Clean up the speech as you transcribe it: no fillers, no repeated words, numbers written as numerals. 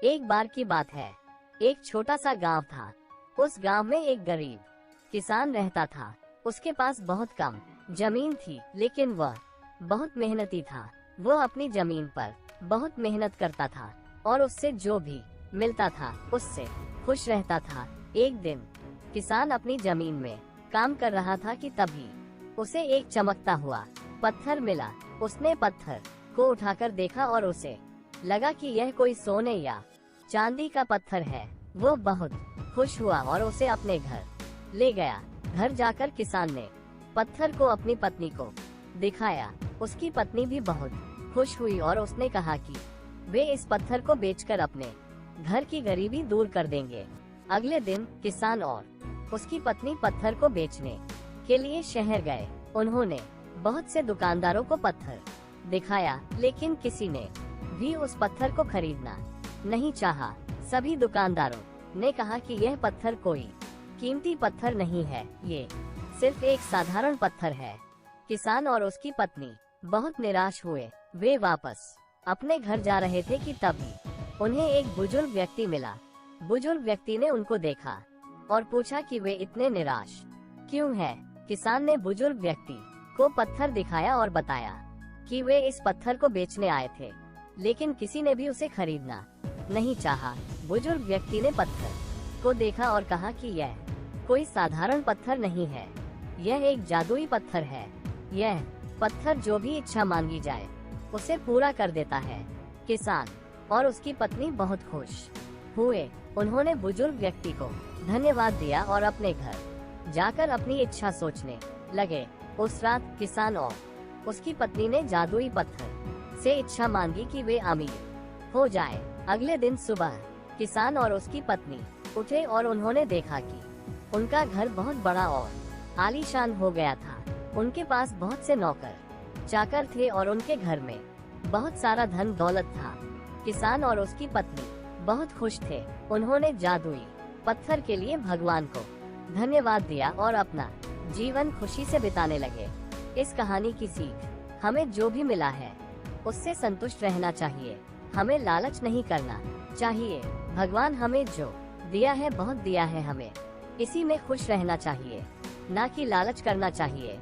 एक बार की बात है, एक छोटा सा गांव था। उस गांव में एक गरीब किसान रहता था। उसके पास बहुत कम जमीन थी, लेकिन वह बहुत मेहनती था। वो अपनी जमीन पर बहुत मेहनत करता था और उससे जो भी मिलता था उससे खुश रहता था। एक दिन किसान अपनी जमीन में काम कर रहा था कि तभी उसे एक चमकता हुआ पत्थर मिला। उसने पत्थर को उठाकर देखा और उसे लगा कि यह कोई सोने या चांदी का पत्थर है। वो बहुत खुश हुआ और उसे अपने घर ले गया। घर जाकर किसान ने पत्थर को अपनी पत्नी को दिखाया। उसकी पत्नी भी बहुत खुश हुई और उसने कहा कि वे इस पत्थर को बेचकर अपने घर की गरीबी दूर कर देंगे। अगले दिन किसान और उसकी पत्नी पत्थर को बेचने के लिए शहर गए। उन्होंने बहुत से दुकानदारों को पत्थर दिखाया, लेकिन किसी ने भी उस पत्थर को खरीदना नहीं चाहा। सभी दुकानदारों ने कहा कि यह पत्थर कोई कीमती पत्थर नहीं है, ये सिर्फ एक साधारण पत्थर है। किसान और उसकी पत्नी बहुत निराश हुए। वे वापस अपने घर जा रहे थे कि तभी उन्हें एक बुजुर्ग व्यक्ति मिला। बुजुर्ग व्यक्ति ने उनको देखा और पूछा कि वे इतने निराश क्यों हैं। किसान ने बुजुर्ग व्यक्ति को पत्थर दिखाया और बताया कि वे इस पत्थर को बेचने आए थे, लेकिन किसी ने भी उसे खरीदना नहीं चाहा। बुजुर्ग व्यक्ति ने पत्थर को देखा और कहा कि यह कोई साधारण पत्थर नहीं है, यह एक जादुई पत्थर है। यह पत्थर जो भी इच्छा मांगी जाए उसे पूरा कर देता है। किसान और उसकी पत्नी बहुत खुश हुए। उन्होंने बुजुर्ग व्यक्ति को धन्यवाद दिया और अपने घर जाकर अपनी इच्छा सोचने लगे। उस रात किसान और उसकी पत्नी ने जादुई पत्थर से इच्छा मांगी कि वे अमीर हो जाए। अगले दिन सुबह किसान और उसकी पत्नी उठे और उन्होंने देखा कि उनका घर बहुत बड़ा और आलीशान हो गया था। उनके पास बहुत से नौकर चाकर थे और उनके घर में बहुत सारा धन दौलत था। किसान और उसकी पत्नी बहुत खुश थे। उन्होंने जादुई पत्थर के लिए भगवान को धन्यवाद दिया और अपना जीवन खुशी से बिताने लगे। इस कहानी की सीख हमें जो भी मिला है उससे संतुष्ट रहना चाहिए। हमें लालच नहीं करना चाहिए। भगवान हमें जो दिया है बहुत दिया है, हमें इसी में खुश रहना चाहिए, ना कि लालच करना चाहिए।